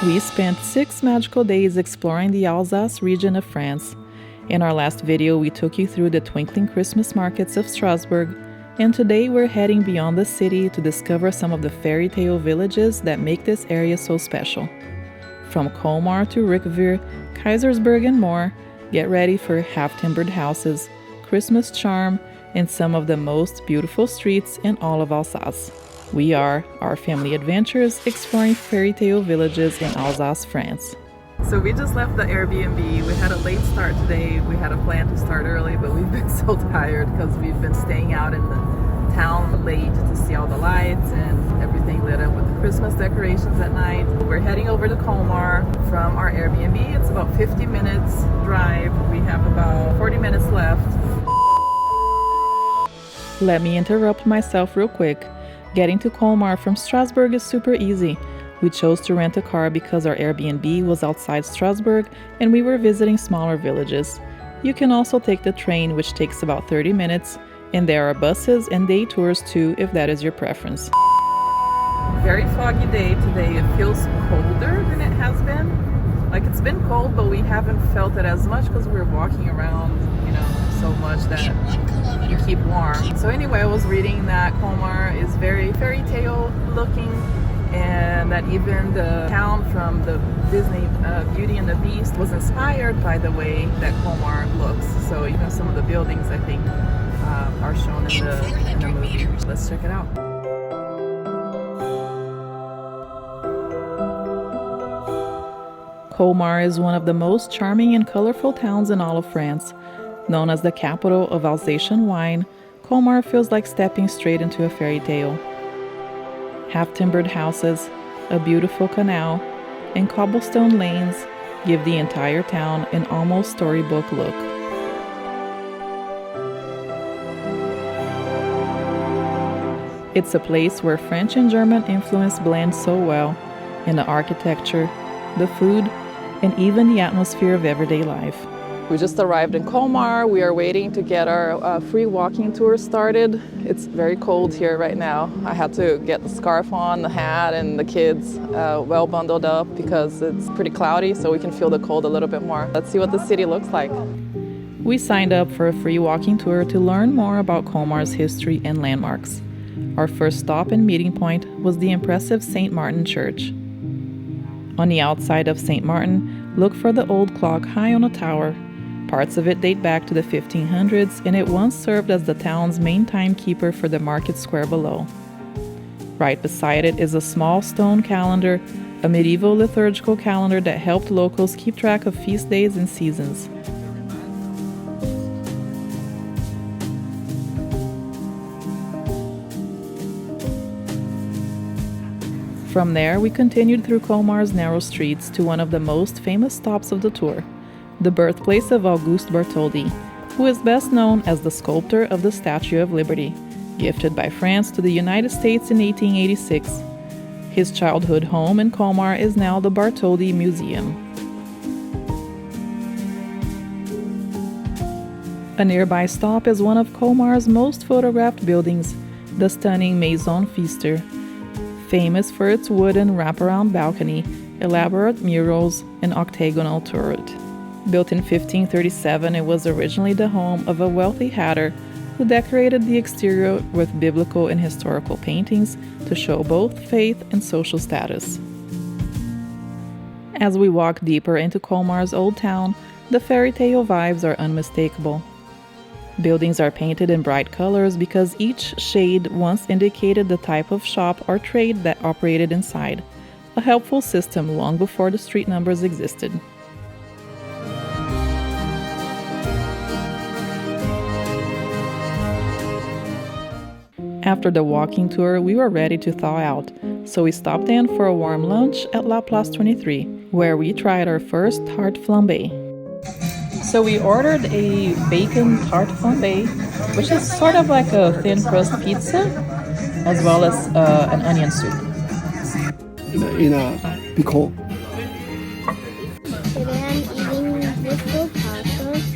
We spent 6 magical days exploring the Alsace region of France. In our last video, we took you through the twinkling Christmas markets of Strasbourg, and today we're heading beyond the city to discover some of the fairy tale villages that make this area so special. From Colmar to Riquewihr, Kaysersberg and more, get ready for half-timbered houses, Christmas charm, and some of the most beautiful streets in all of Alsace. We are our family adventures exploring fairy tale villages in Alsace, France. So we just left the Airbnb. We had a late start today. We had a plan to start early, but we've been so tired because we've been staying out in the town late to see all the lights and everything lit up with the Christmas decorations at night. We're heading over to Colmar from our Airbnb. It's about 50 minutes drive. We have about 40 minutes left. Let me interrupt myself real quick. Getting to Colmar from Strasbourg is super easy. We chose to rent a car because our Airbnb was outside Strasbourg and we were visiting smaller villages. You can also take the train, which takes about 30 minutes, and there are buses and day tours too if that is your preference. Very foggy day today. It feels colder than it has been. Like, it's been cold, but we haven't felt it as much because we're walking around, so much that you keep warm. So anyway, I was reading that Colmar is very fairy tale looking, and that even the town from the Disney Beauty and the Beast was inspired by the way that Colmar looks. So even some of the buildings, I think, are shown in the movie. Let's check it out. Colmar is one of the most charming and colorful towns in all of France. Known as the capital of Alsatian wine, Colmar feels like stepping straight into a fairy tale. Half-timbered houses, a beautiful canal, and cobblestone lanes give the entire town an almost storybook look. It's a place where French and German influence blend so well in the architecture, the food, and even the atmosphere of everyday life. We just arrived in Colmar. We are waiting to get our free walking tour started. It's very cold here right now. I had to get the scarf on, the hat, and the kids well bundled up because it's pretty cloudy, so we can feel the cold a little bit more. Let's see what the city looks like. We signed up for a free walking tour to learn more about Colmar's history and landmarks. Our first stop and meeting point was the impressive St. Martin Church. On the outside of St. Martin, look for the old clock high on a tower. Parts of it date back to the 1500s, and it once served as the town's main timekeeper for the market square below. Right beside it is a small stone calendar, a medieval liturgical calendar that helped locals keep track of feast days and seasons. From there, we continued through Colmar's narrow streets to one of the most famous stops of the tour, the birthplace of Auguste Bartholdi, who is best known as the sculptor of the Statue of Liberty, gifted by France to the United States in 1886. His childhood home in Colmar is now the Bartholdi Museum. A nearby stop is one of Colmar's most photographed buildings, the stunning Maison Pfister, famous for its wooden wraparound balcony, elaborate murals, and octagonal turret. Built in 1537, it was originally the home of a wealthy hatter who decorated the exterior with biblical and historical paintings to show both faith and social status. As we walk deeper into Colmar's old town, the fairy tale vibes are unmistakable. Buildings are painted in bright colors because each shade once indicated the type of shop or trade that operated inside, a helpful system long before the street numbers existed. After the walking tour, we were ready to thaw out, so we stopped in for a warm lunch at La Place 23, where we tried our first Tarte Flambee. So we ordered a bacon Tarte Flambee, which is sort of like a thin crust pizza, as well as an onion soup. In a pickle. Today I'm eating vegetable tacos.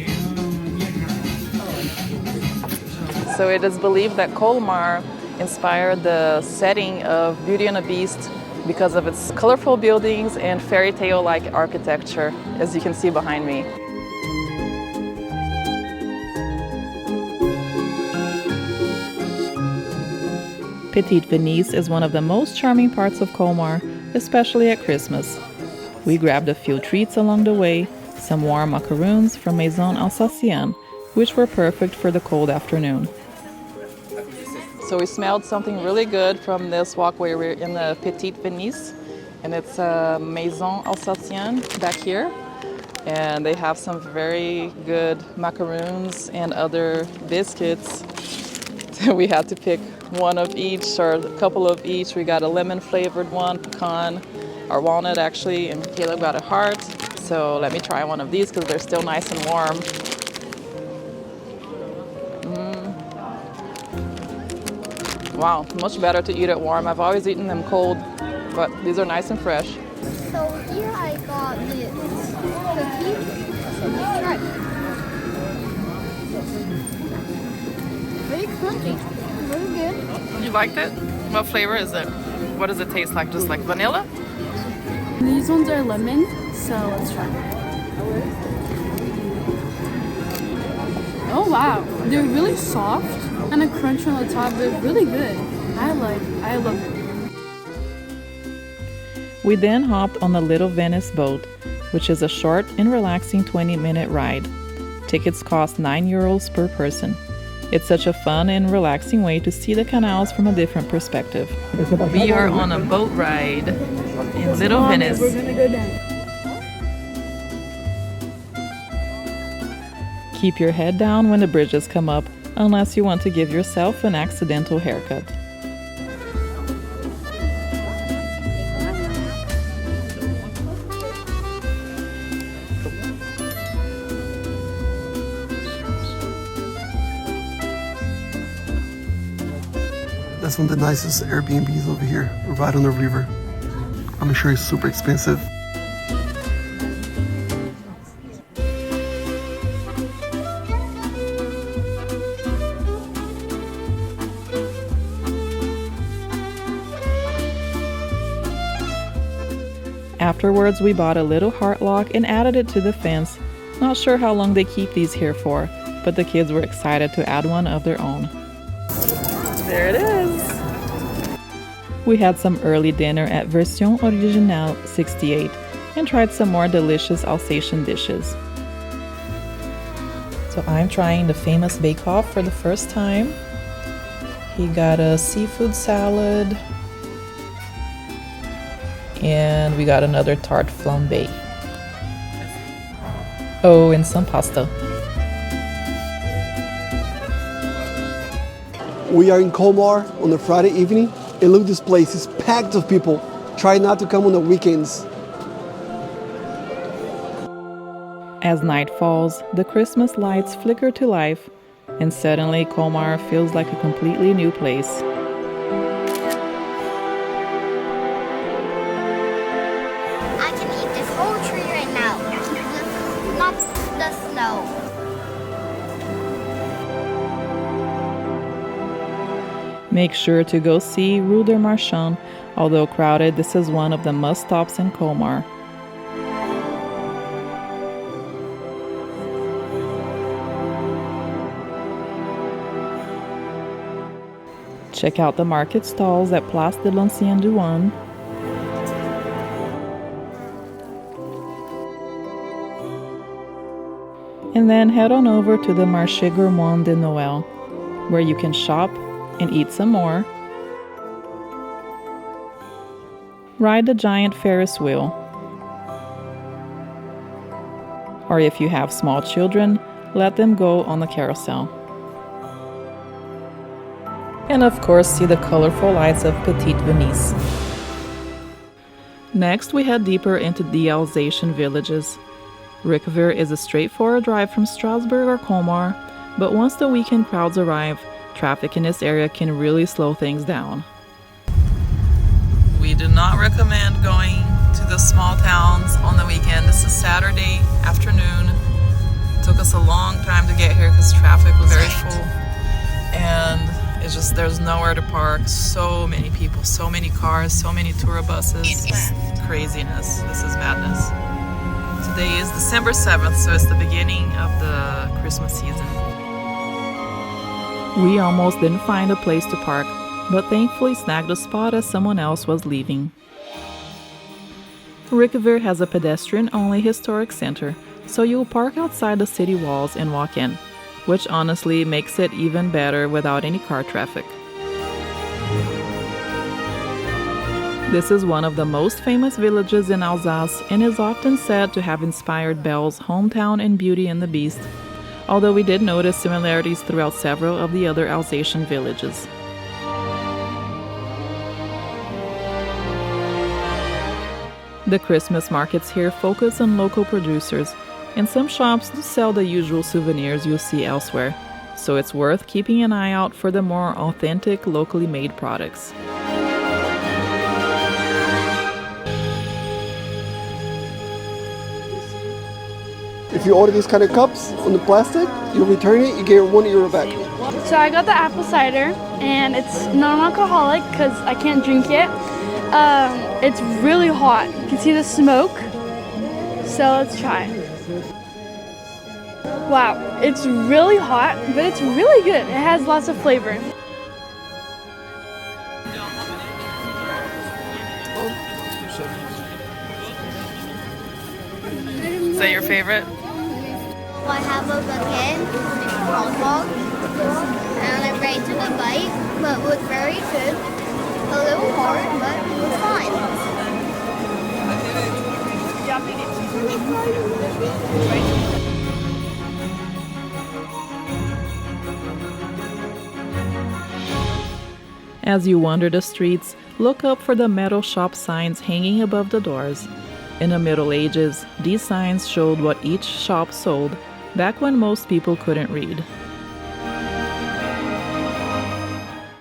So it is believed that Colmar inspired the setting of Beauty and the Beast because of its colorful buildings and fairy tale-like architecture, as you can see behind me. Petite Venice is one of the most charming parts of Colmar, especially at Christmas. We grabbed a few treats along the way, some warm macaroons from Maison Alsacienne, which were perfect for the cold afternoon. So we smelled something really good from this walkway. We're in the Petite Venice, and it's Maison Alsacienne back here. And they have some very good macaroons and other biscuits. We had to pick one of each or a couple of each. We got a lemon flavored one, pecan, or walnut actually, and Caleb got a heart. So let me try one of these because they're still nice and warm. Wow, much better to eat it warm. I've always eaten them cold, but these are nice and fresh. So here I got this cookie. Let's try. Very crunchy. Very good. You liked it? What flavor is it? What does it taste like? Just like vanilla? These ones are lemon, so let's try. Oh wow, they're really soft and a crunch on the top. They're really good. I love it. We then hopped on the Little Venice boat, which is a short and relaxing 20-minute ride. Tickets cost €9 per person. It's such a fun and relaxing way to see the canals from a different perspective. We are on a boat ride in Little Venice. We're gonna go down. Keep your head down when the bridges come up, unless you want to give yourself an accidental haircut. That's one of the nicest Airbnbs over here. We're right on the river. I'm sure it's super expensive. Afterwards, we bought a little heart lock and added it to the fence. Not sure how long they keep these here for, but the kids were excited to add one of their own. There it is! We had some early dinner at Version Originale 68 and tried some more delicious Alsatian dishes. So I'm trying the famous Baeckeoffa for the first time. He got a seafood salad, and we got another Tarte Flambee. Oh, and some pasta. We are in Colmar on a Friday evening, and look, this place is packed of people. Try not to come on the weekends. As night falls, the Christmas lights flicker to life, and suddenly Colmar feels like a completely new place. I can eat this whole tree right now. Not the snow. Make sure to go see Rue des Marchands. Although crowded, this is one of the must-stops in Colmar. Check out the market stalls at Place de l'Ancien Douane. And then head on over to the Marché Gourmand de Noël, where you can shop and eat some more. Ride the giant Ferris wheel. Or if you have small children, let them go on the carousel. And of course, see the colorful lights of Petite Venice. Next, we head deeper into the Alsatian villages. Riquewihr is a straightforward drive from Strasbourg or Colmar, but once the weekend crowds arrive, traffic in this area can really slow things down. We do not recommend going to the small towns on the weekend. This is Saturday afternoon. It took us a long time to get here because traffic was very full. And It's just there's nowhere to park. So many people, so many cars, so many tour buses. Just craziness. This is madness. Today is December 7th, so it's the beginning of the Christmas season. We almost didn't find a place to park, but thankfully snagged a spot as someone else was leaving. Riquewihr has a pedestrian-only historic center, so you'll park outside the city walls and walk in, which honestly makes it even better without any car traffic. This is one of the most famous villages in Alsace and is often said to have inspired Belle's hometown in Beauty and the Beast, although we did notice similarities throughout several of the other Alsatian villages. The Christmas markets here focus on local producers, and some shops do sell the usual souvenirs you'll see elsewhere, so it's worth keeping an eye out for the more authentic, locally made products. If you order these kind of cups on the plastic, you return it, you get €1 back. So I got the apple cider, and it's non-alcoholic because I can't drink it. It's really hot. You can see the smoke. So let's try it. Wow, it's really hot, but it's really good. It has lots of flavor. Is that your favorite? I have a baguette, hot dog, and I'm ready to the bite, but it was very good. A little hard, but it was fine. As you wander the streets, look up for the metal shop signs hanging above the doors. In the Middle Ages, these signs showed what each shop sold, back when most people couldn't read.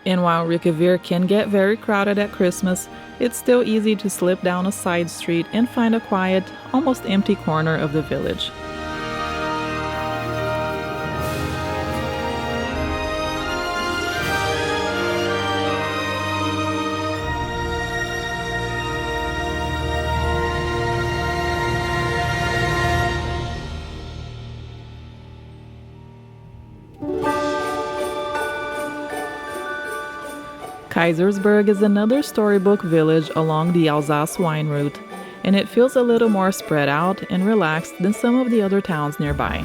And while Riquewihr can get very crowded at Christmas, it's still easy to slip down a side street and find a quiet, almost empty corner of the village. Kaysersberg is another storybook village along the Alsace wine route, and it feels a little more spread out and relaxed than some of the other towns nearby.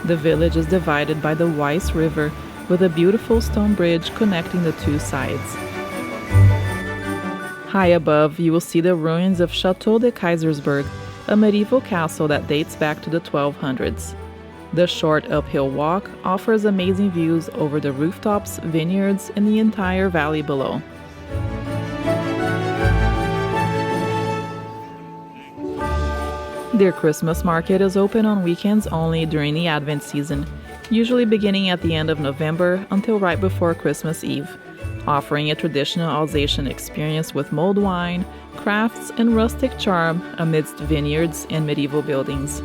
The village is divided by the Weiss River with a beautiful stone bridge connecting the two sides. High above, you will see the ruins of Chateau de Kaysersberg, a medieval castle that dates back to the 1200s. The short uphill walk offers amazing views over the rooftops, vineyards, and the entire valley below. Their Christmas market is open on weekends only during the Advent season, usually beginning at the end of November until right before Christmas Eve, offering a traditional Alsatian experience with mulled wine, crafts, and rustic charm amidst vineyards and medieval buildings.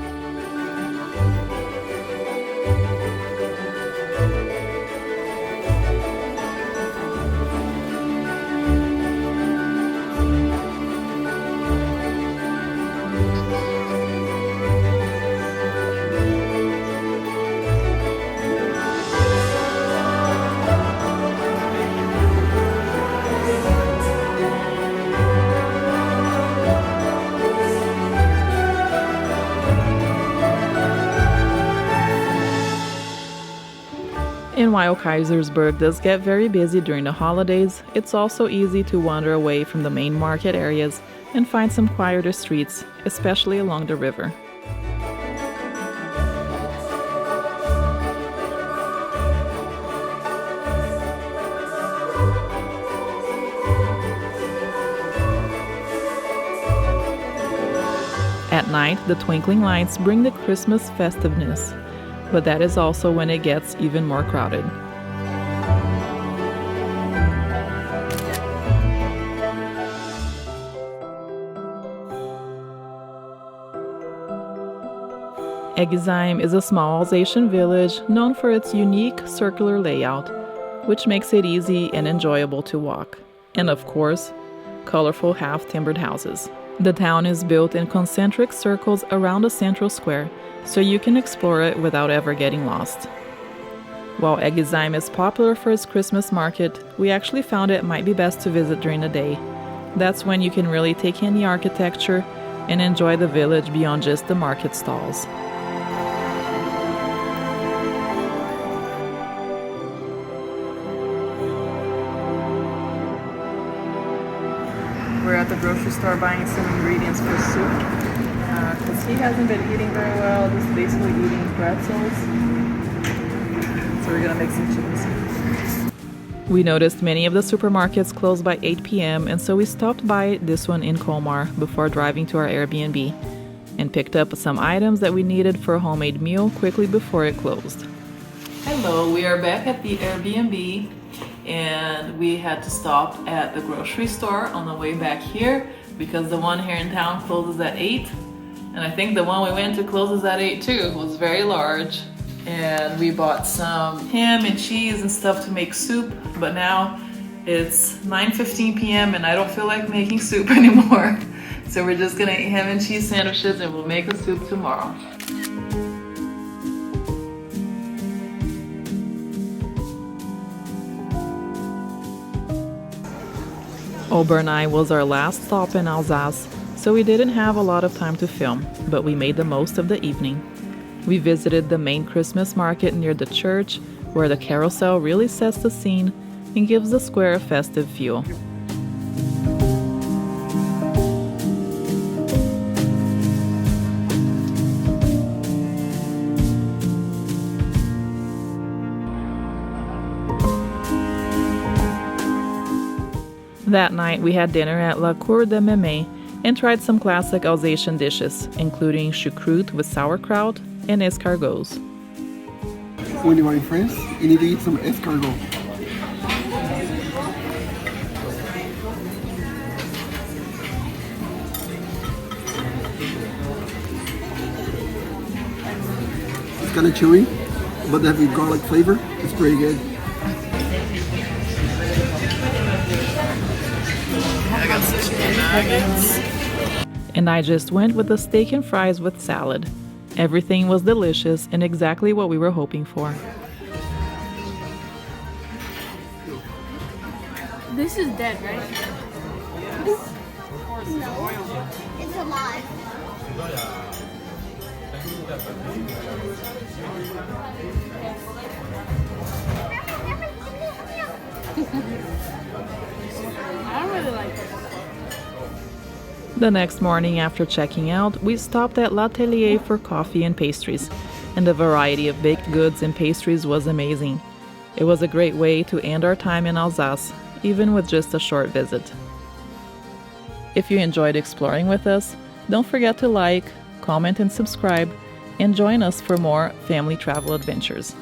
And while Kaysersberg does get very busy during the holidays, it's also easy to wander away from the main market areas and find some quieter streets, especially along the river. At night, the twinkling lights bring the Christmas festiveness, but that is also when it gets even more crowded. Eguisheim is a small Alsatian village known for its unique circular layout. which makes it easy and enjoyable to walk. And of course, colorful half-timbered houses. The town is built in concentric circles around a central square, so you can explore it without ever getting lost. While Eguisheim is popular for its Christmas market, we actually found it might be best to visit during the day. That's when you can really take in the architecture and enjoy the village beyond just the market stalls. We're at the grocery store buying some ingredients for soup because he hasn't been eating very well, just basically eating pretzels. So we're gonna make some chicken soup. We noticed many of the supermarkets closed by 8 p.m. and so we stopped by this one in Colmar before driving to our Airbnb and picked up some items that we needed for a homemade meal quickly before it closed. Hello, we are back at the Airbnb and we had to stop at the grocery store on the way back here because the one here in town closes at 8 and I think the one we went to closes at 8 too. It was very large. And we bought some ham and cheese and stuff to make soup, but now it's 9:15 p.m. and I don't feel like making soup anymore. So we're just gonna eat ham and cheese sandwiches and we'll make a soup tomorrow. Obernai was our last stop in Alsace, so we didn't have a lot of time to film, but we made the most of the evening. We visited the main Christmas market near the church, where the carousel really sets the scene and gives the square a festive feel. That night we had dinner at La Cour de Meme and tried some classic Alsatian dishes, including choucroute with sauerkraut and escargots. When you are in France, you need to eat some escargot. It's kind of chewy, but that with garlic flavor, it's pretty good. I got some chicken nuggets. And I just went with the steak and fries with salad. Everything was delicious and exactly what we were hoping for. This is dead, right? No, it's alive. I don't really like it. The next morning after checking out, we stopped at L'Atelier for coffee and pastries, and the variety of baked goods and pastries was amazing. It was a great way to end our time in Alsace, even with just a short visit. If you enjoyed exploring with us, don't forget to like, comment and subscribe, and join us for more family travel adventures.